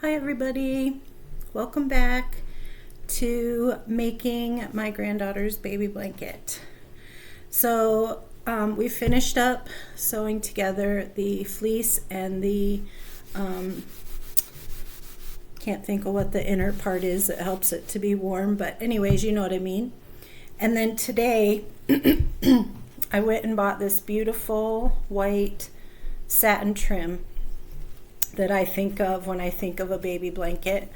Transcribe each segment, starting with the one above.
Hi everybody, welcome back to making my granddaughter's baby blanket. So we finished up sewing together the fleece and the can't think of what the inner part is that helps it to be warm, but anyways, you know what I mean. And then today I went and bought this beautiful white satin trim that I think of when I think of a baby blanket.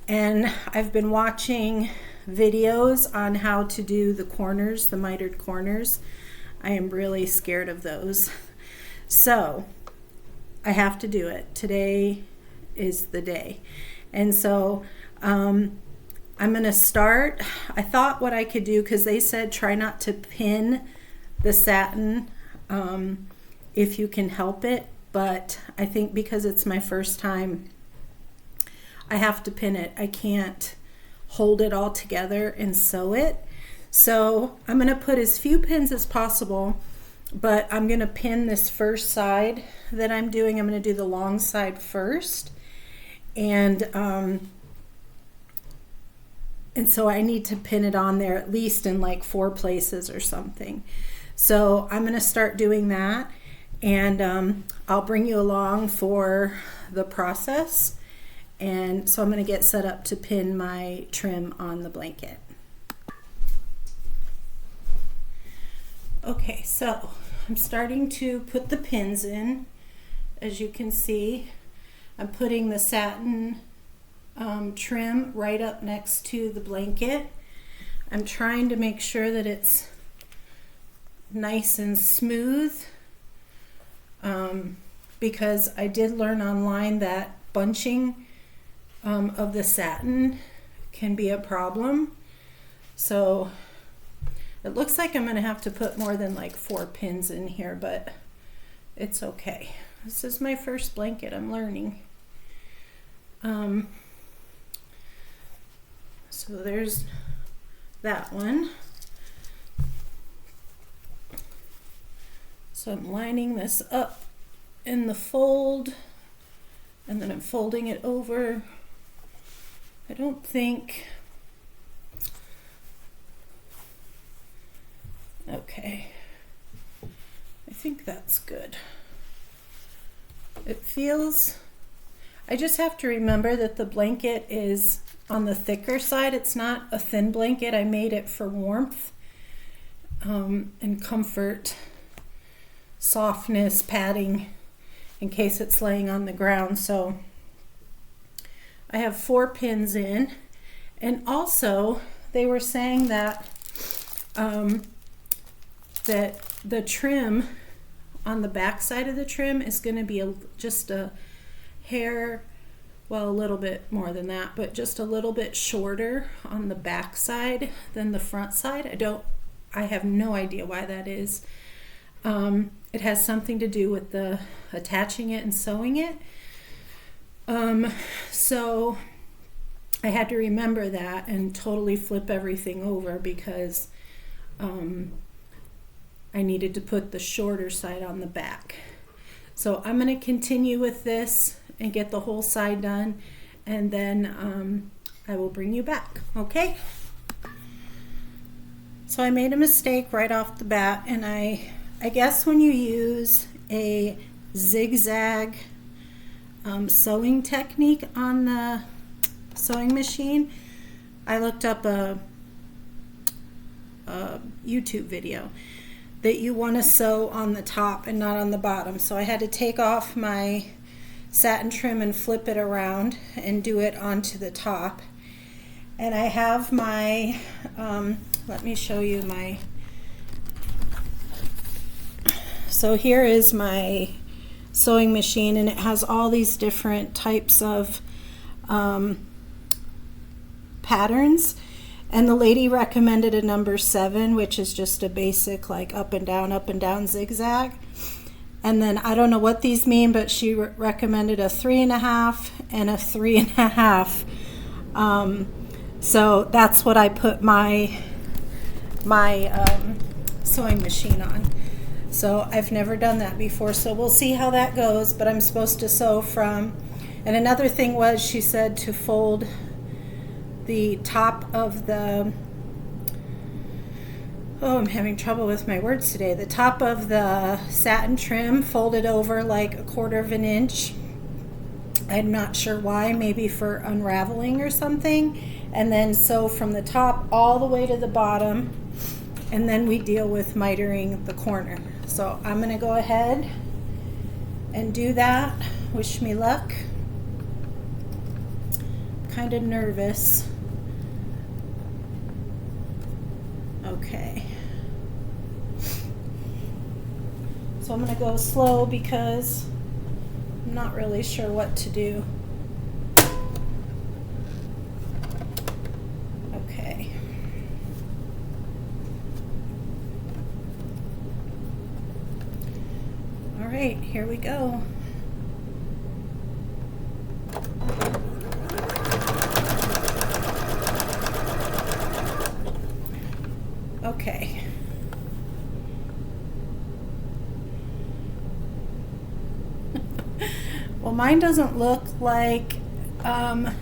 And I've been watching videos on how to do the corners, the mitered corners. I am really scared of those. So I have to do it. Today is the day. And so I'm gonna start. I thought what I could do, because they said try not to pin the satin if you can help it. But I think because it's my first time, I have to pin it. I can't hold it all together and sew it. So I'm going to put as few pins as possible, but I'm going to pin this first side that I'm doing. I'm going to do the long side first. And so I need to pin it on there at least in like 4 places or something. So I'm going to start doing that. And I'll bring you along for the process. And so I'm going to get set up to pin my trim on the blanket. Okay, so I'm starting to put the pins in. As you can see, I'm putting the satin trim right up next to the blanket. I'm trying to make sure that it's nice and smooth. Because I did learn online that bunching of the satin can be a problem. So it looks like I'm going to have to put more than like 4 pins in here, but it's okay. This is my first blanket. I'm learning. So there's that one. So I'm lining this up in the fold, and then I'm folding it over. I don't think, okay, I think that's good. It feels, I just have to remember that the blanket is on the thicker side. It's not a thin blanket. I made it for warmth and comfort. Softness, padding, in case it's laying on the ground. So I have 4 pins in, and also they were saying that that the trim on the back side of the trim is going to be just a hair, well, a little bit more than that, but just a little bit shorter on the back side than the front side. I have no idea why that is. It has something to do with the attaching it and sewing it. So I had to remember that and totally flip everything over because I needed to put the shorter side on the back. So I'm going to continue with this and get the whole side done, and then I will bring you back, okay? So I made a mistake right off the bat, and I guess when you use a zigzag sewing technique on the sewing machine, I looked up a YouTube video that you want to sew on the top and not on the bottom. So I had to take off my satin trim and flip it around and do it onto the top. And I have my, let me show you my, so here is my sewing machine, and it has all these different types of patterns. And the lady recommended a number 7, which is just a basic like up and down zigzag. And then I don't know what these mean, but she recommended a 3.5 and a 3.5. So that's what I put my sewing machine on. So I've never done that before, so we'll see how that goes. But I'm supposed to sew from And another thing was, she said to fold the top of the, oh, I'm having trouble with my words today. The top of the satin trim, fold it over like 1/4 of an inch. I'm not sure why, maybe for unraveling or something. And then sew from the top all the way to the bottom. And then we deal with mitering the corner. So I'm going to go ahead and do that. Wish me luck. Kind of nervous. Okay. So I'm going to go slow because I'm not really sure what to do. Okay. All right, here we go. Okay. Well, mine doesn't look like the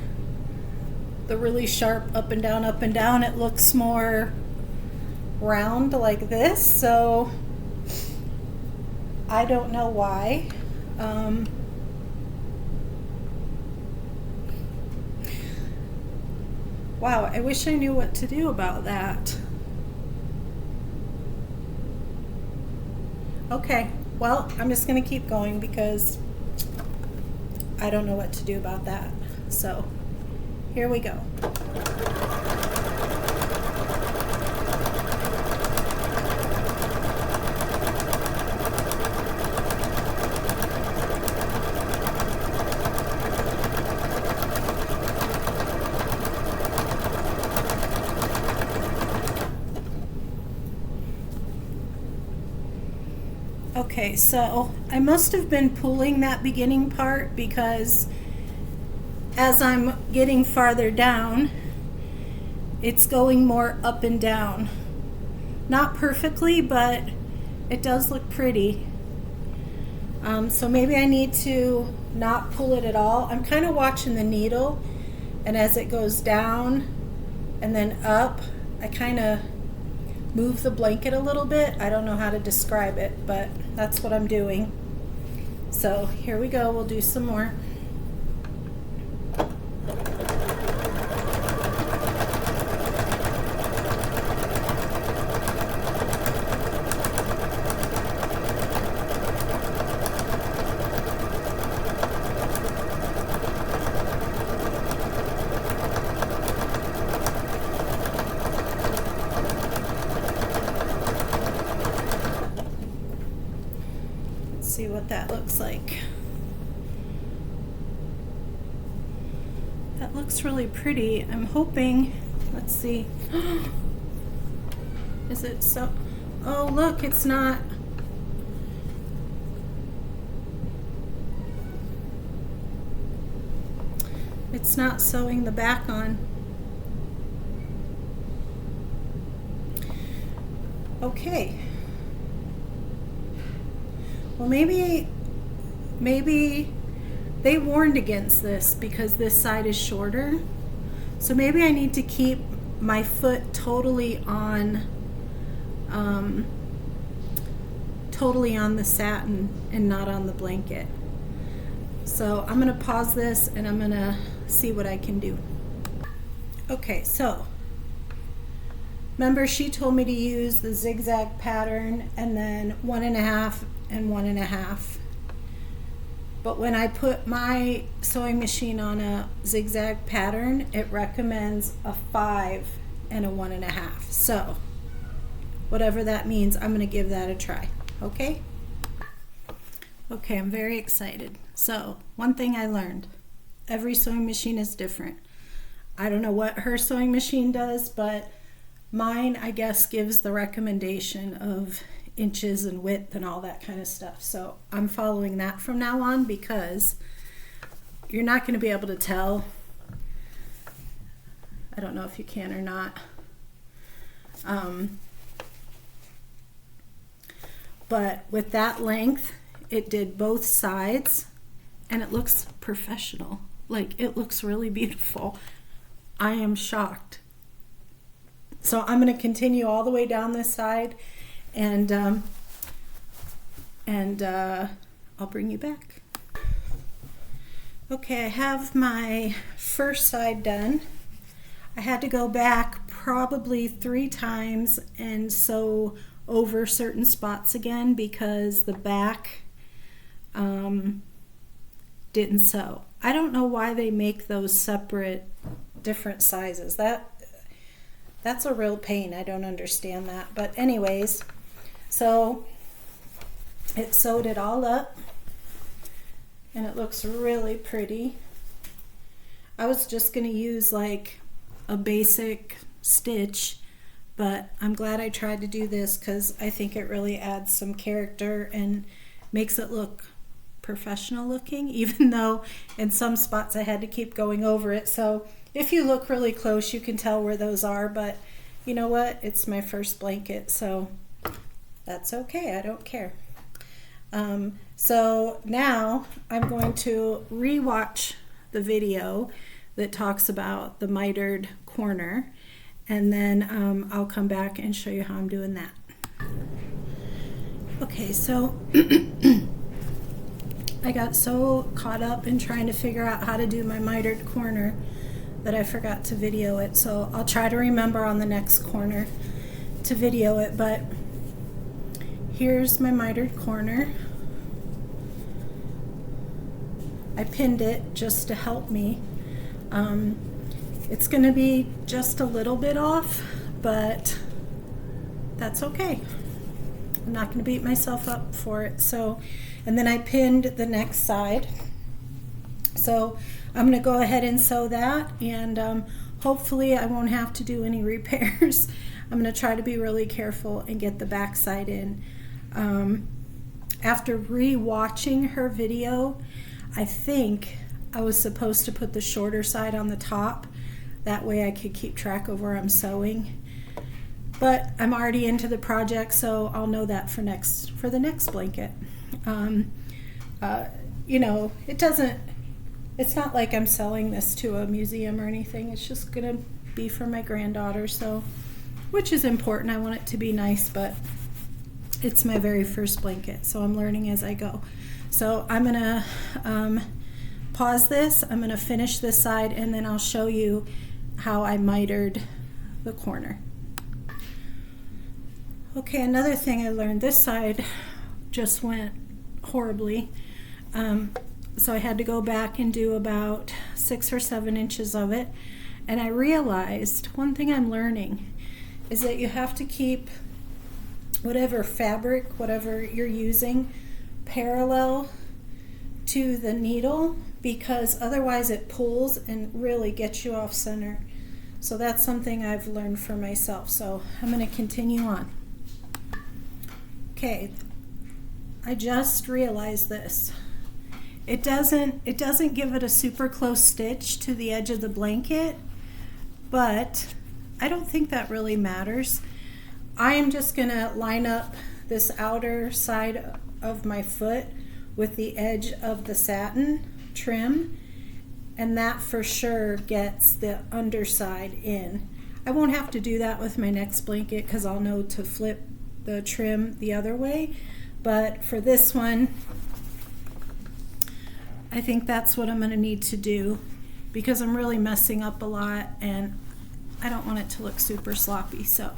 really sharp up and down, up and down. It looks more round like this, so I don't know why. Wow, I wish I knew what to do about that. Okay, well, I'm just going to keep going because I don't know what to do about that. So, here we go. Okay, so I must have been pulling that beginning part because as I'm getting farther down, it's going more up and down. Not perfectly, but it does look pretty. So maybe I need to not pull it at all. I'm kind of watching the needle, and as it goes down and then up, I kind of move the blanket a little bit. I don't know how to describe it, but that's what I'm doing. So here we go. We'll do some more. See what that looks like. That looks really pretty. I'm hoping, let's see. Is it so? Oh, look, it's not. It's not sewing the back on. Okay. Well, maybe they warned against this because this side is shorter. So maybe I need to keep my foot totally on the satin and not on the blanket. So I'm going to pause this and I'm going to see what I can do. Okay, so remember she told me to use the zigzag pattern and then 1.5 and 1.5. But when I put my sewing machine on a zigzag pattern, it recommends a 5 and a 1.5. So whatever that means, I'm going to give that a try. Okay? Okay, I'm very excited. So one thing I learned, every sewing machine is different. I don't know what her sewing machine does, but mine, I guess, gives the recommendation of inches and width and all that kind of stuff. So I'm following that from now on because you're not going to be able to tell. I don't know if you can or not. But with that length, it did both sides and it looks professional. Like, it looks really beautiful. I am shocked. So I'm going to continue all the way down this side, and I'll bring you back. Okay, I have my first side done. I had to go back probably 3 times and sew over certain spots again because the back didn't sew. I don't know why they make those separate, different sizes. That's a real pain. I don't understand that. But anyways, so it sewed it all up, and it looks really pretty. I was just going to use like a basic stitch, but I'm glad I tried to do this because I think it really adds some character and makes it look professional looking, even though in some spots I had to keep going over it. So if you look really close, you can tell where those are, but you know what? It's my first blanket, so that's okay. I don't care. So now I'm going to rewatch the video that talks about the mitered corner, and then I'll come back and show you how I'm doing that. Okay, so I got so caught up in trying to figure out how to do my mitered corner that I forgot to video it. So I'll try to remember on the next corner to video it, but here's my mitered corner. I pinned it just to help me. It's going to be just a little bit off, but that's okay. I'm not going to beat myself up for it. So, and then I pinned the next side. So I'm going to go ahead and sew that, and hopefully I won't have to do any repairs. I'm going to try to be really careful and get the back side in. After re-watching her video, I think I was supposed to put the shorter side on the top. That way I could keep track of where I'm sewing. But I'm already into the project, so I'll know that for the next blanket. You know, it's not like I'm selling this to a museum or anything. It's just gonna be for my granddaughter, so, which is important. I want it to be nice, but it's my very first blanket, so I'm learning as I go. So I'm gonna pause this. I'm gonna finish this side, and then I'll show you how I mitered the corner. Okay, another thing I learned, this side just went horribly. So I had to go back and do about 6 or 7 inches of it. And I realized one thing I'm learning is that you have to keep whatever fabric, whatever you're using, parallel to the needle, because otherwise it pulls and really gets you off center. So that's something I've learned for myself. So I'm going to continue on. Okay, I just realized this. It doesn't give it a super close stitch to the edge of the blanket, but I don't think that really matters. I am just going to line up this outer side of my foot with the edge of the satin trim, and that for sure gets the underside in. I won't have to do that with my next blanket because I'll know to flip the trim the other way, but for this one I think that's what I'm going to need to do because I'm really messing up a lot and I don't want it to look super sloppy. So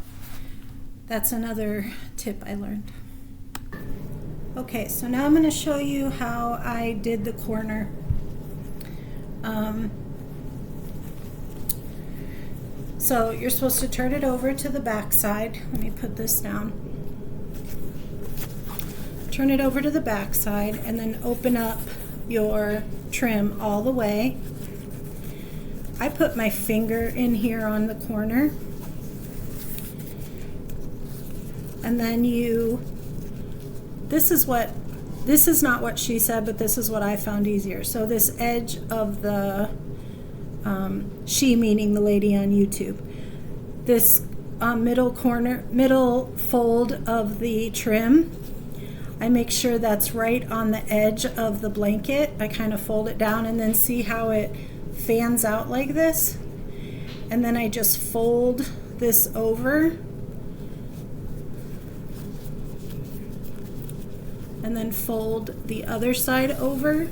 that's another tip I learned. Okay, so now I'm going to show you how I did the corner. So you're supposed to turn it over to the back side. Let me put this down. Turn it over to the back side and then open up your trim all the way. I put my finger in here on the corner, and then this is not what she said, but this is what I found easier. So this edge of the she meaning the lady on YouTube, this middle fold of the trim, I make sure that's right on the edge of the blanket. I kind of fold it down and then see how it fans out like this. And then I just fold this over. And then fold the other side over.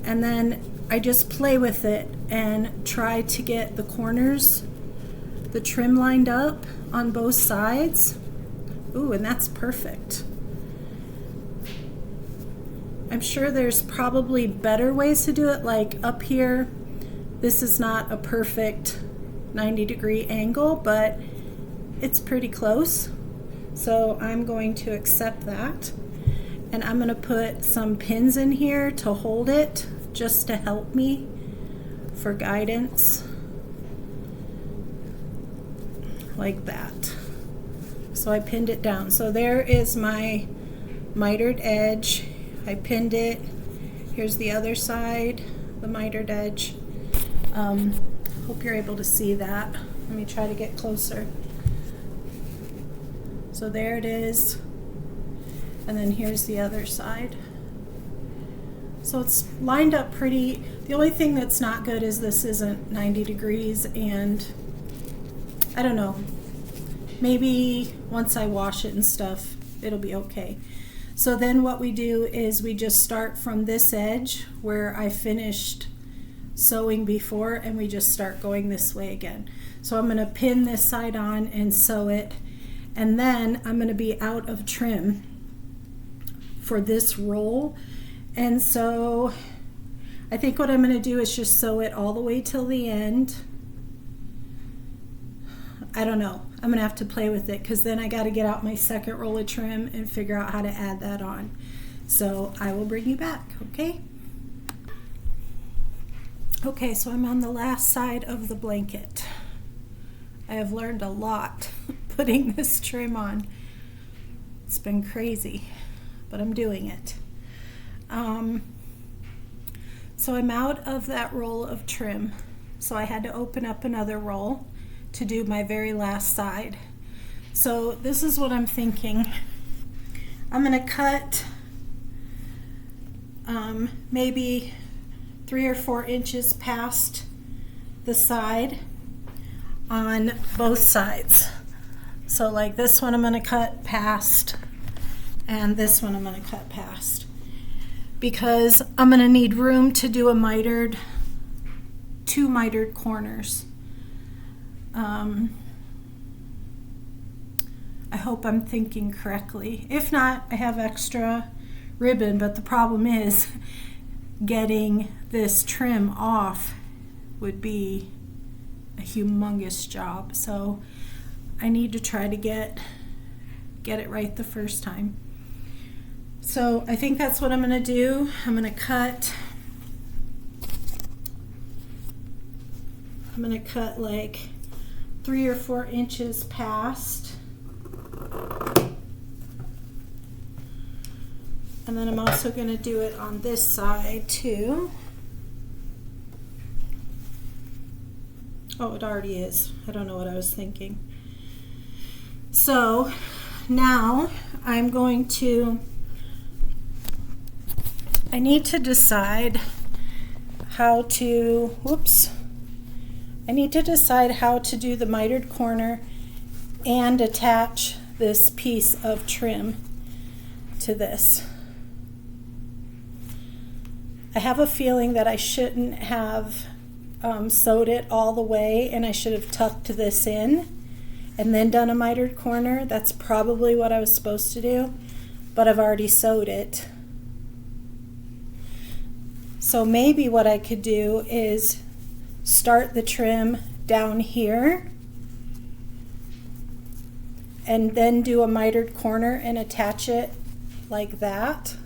And then I just play with it and try to get the corners, the trim lined up on both sides. Ooh, and that's perfect. I'm sure there's probably better ways to do it, like up here, this is not a perfect 90-degree angle, but it's pretty close. So I'm going to accept that. And I'm going to put some pins in here to hold it, just to help me for guidance. Like that. So I pinned it down. So there is my mitered edge. I pinned it. Here's the other side, the mitered edge. Hope you're able to see that. Let me try to get closer. So there it is. And then here's the other side. So it's lined up pretty. The only thing that's not good is this isn't 90 degrees, and I don't know. Maybe once I wash it and stuff, it'll be okay. So then what we do is we just start from this edge where I finished sewing before, and we just start going this way again. So I'm going to pin this side on and sew it, and then I'm going to be out of trim for this roll. And so I think what I'm going to do is just sew it all the way till the end. I don't know. I'm going to have to play with it, because then I got to get out my second roll of trim and figure out how to add that on. So I will bring you back, okay? Okay, so I'm on the last side of the blanket. I have learned a lot putting this trim on. It's been crazy, but I'm doing it. So I'm out of that roll of trim. So I had to open up another roll to do my very last side. So this is what I'm thinking. I'm going to cut maybe 3 or 4 inches past the side on both sides. So like this one I'm going to cut past, and this one I'm going to cut past, because I'm going to need room to do a mitered, 2 mitered corners. I hope I'm thinking correctly. If not, I have extra ribbon, but the problem is getting this trim off would be a humongous job. So I need to try to get it right the first time. So I think that's what I'm going to do. I'm going to cut like 3 or 4 inches past. And then I'm also going to do it on this side too. Oh, it already is. I don't know what I was thinking. So now I'm going to, I need to decide how to, I need to decide how to do the mitered corner and attach this piece of trim to this. I have a feeling that I shouldn't have sewed it all the way, and I should have tucked this in and then done a mitered corner. That's probably what I was supposed to do, but I've already sewed it. So maybe what I could do is start the trim down here and then do a mitered corner and attach it like that.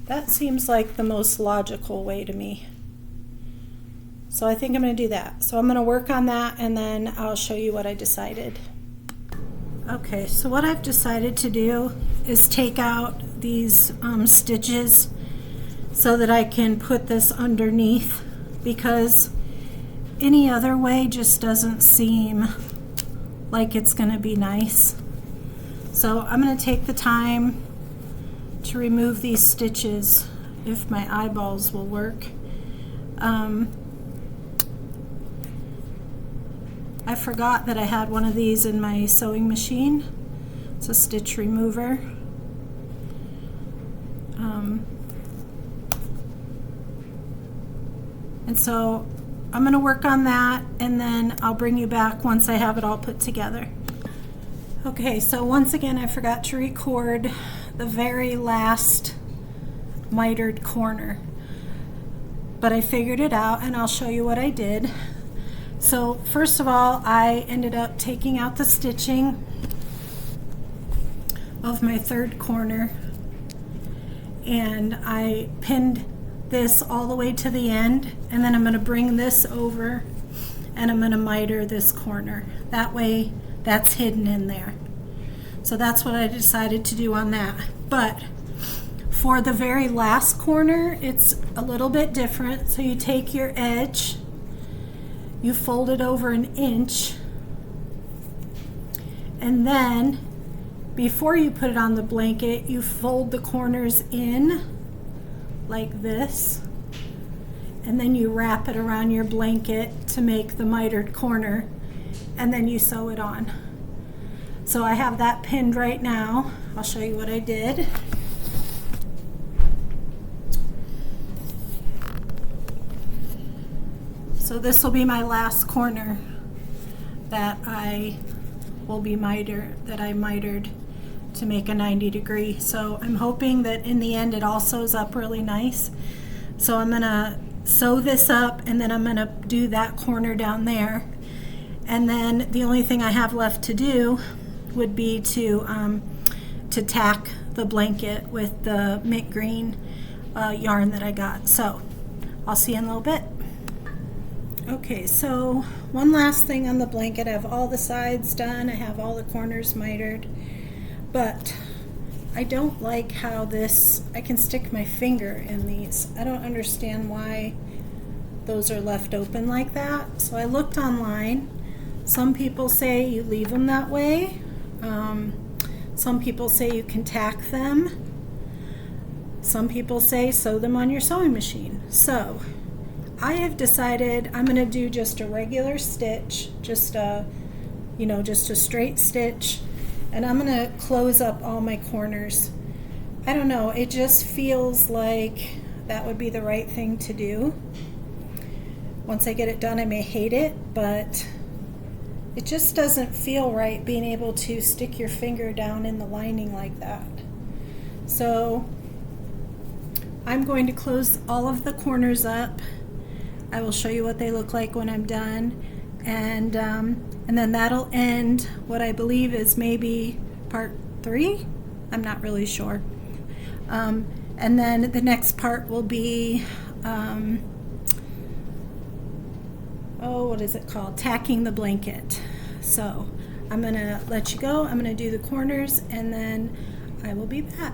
That seems like the most logical way to me. So I think I'm going to do that. So I'm going to work on that, and then I'll show you what I decided. Okay, so what I've decided to do is take out these stitches so that I can put this underneath, because any other way just doesn't seem like it's going to be nice. So I'm going to take the time to remove these stitches if my eyeballs will work. I forgot that I had one of these in my sewing machine. It's a stitch remover. And so I'm going to work on that, and then I'll bring you back once I have it all put together. Okay, so once again I forgot to record the very last mitered corner, but I figured it out and I'll show you what I did. So first of all, I ended up taking out the stitching of my third corner, and I pinned this all the way to the end, and then I'm going to bring this over and I'm going to miter this corner. That way that's hidden in there. So that's what I decided to do on that. But for the very last corner, it's a little bit different. So you take your edge, you fold it over 1 inch, and then before you put it on the blanket, you fold the corners in like this, and then you wrap it around your blanket to make the mitered corner, and then you sew it on. So I have that pinned right now. I'll show you what I did. So this will be my last corner that I mitered to make a 90-degree. So I'm hoping that in the end it all sews up really nice. So I'm gonna sew this up, and then I'm gonna do that corner down there. And then the only thing I have left to do would be to tack the blanket with the mint green yarn that I got. So I'll see you in a little bit. Okay, so one last thing on the blanket. I have all the sides done, I have all the corners mitered, but I don't like how I can stick my finger in these. I don't understand why those are left open like that. So I looked online. Some people say you leave them that way. Some people say you can tack them. Some people say sew them on your sewing machine. So I have decided I'm going to do just a regular stitch, just a straight stitch, and I'm going to close up all my corners. I don't know, it just feels like that would be the right thing to do. Once I get it done, I may hate it, but it just doesn't feel right being able to stick your finger down in the lining like that. So I'm going to close all of the corners up. I will show you what they look like when I'm done, and then that'll end what I believe is maybe part 3. I'm not really sure. And then the next part will be what is it called? Tacking the blanket. So I'm gonna let you go. I'm gonna do the corners, and then I will be back.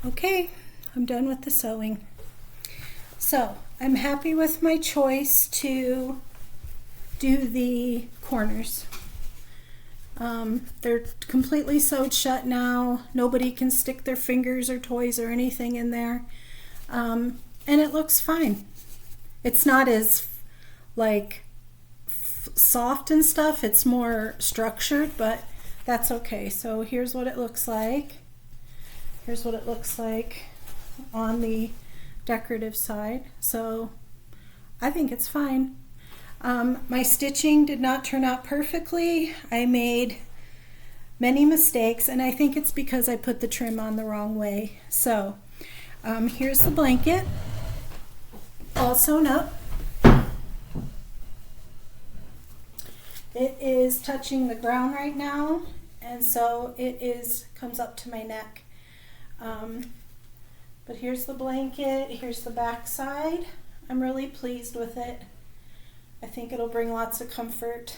Okay, I'm done with the sewing. So I'm happy with my choice to do the corners. They're completely sewed shut now. Nobody can stick their fingers or toys or anything in there. And it looks fine. It's not as soft and stuff. It's more structured, but that's okay. So here's what it looks like. Here's what it looks like on the decorative side. So I think it's fine. My stitching did not turn out perfectly. I made many mistakes, and I think it's because I put the trim on the wrong way. So here's the blanket, all sewn up. It is touching the ground right now, and so it comes up to my neck. But here's the blanket, here's the back side. I'm really pleased with it. I think it'll bring lots of comfort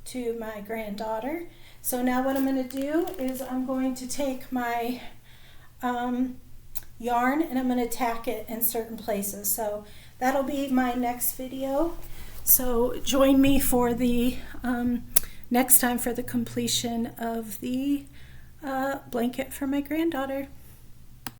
to my granddaughter. So now what I'm going to do is I'm going to take my yarn and I'm going to tack it in certain places. So that'll be my next video. So join me for the next time for the completion of the blanket for my granddaughter.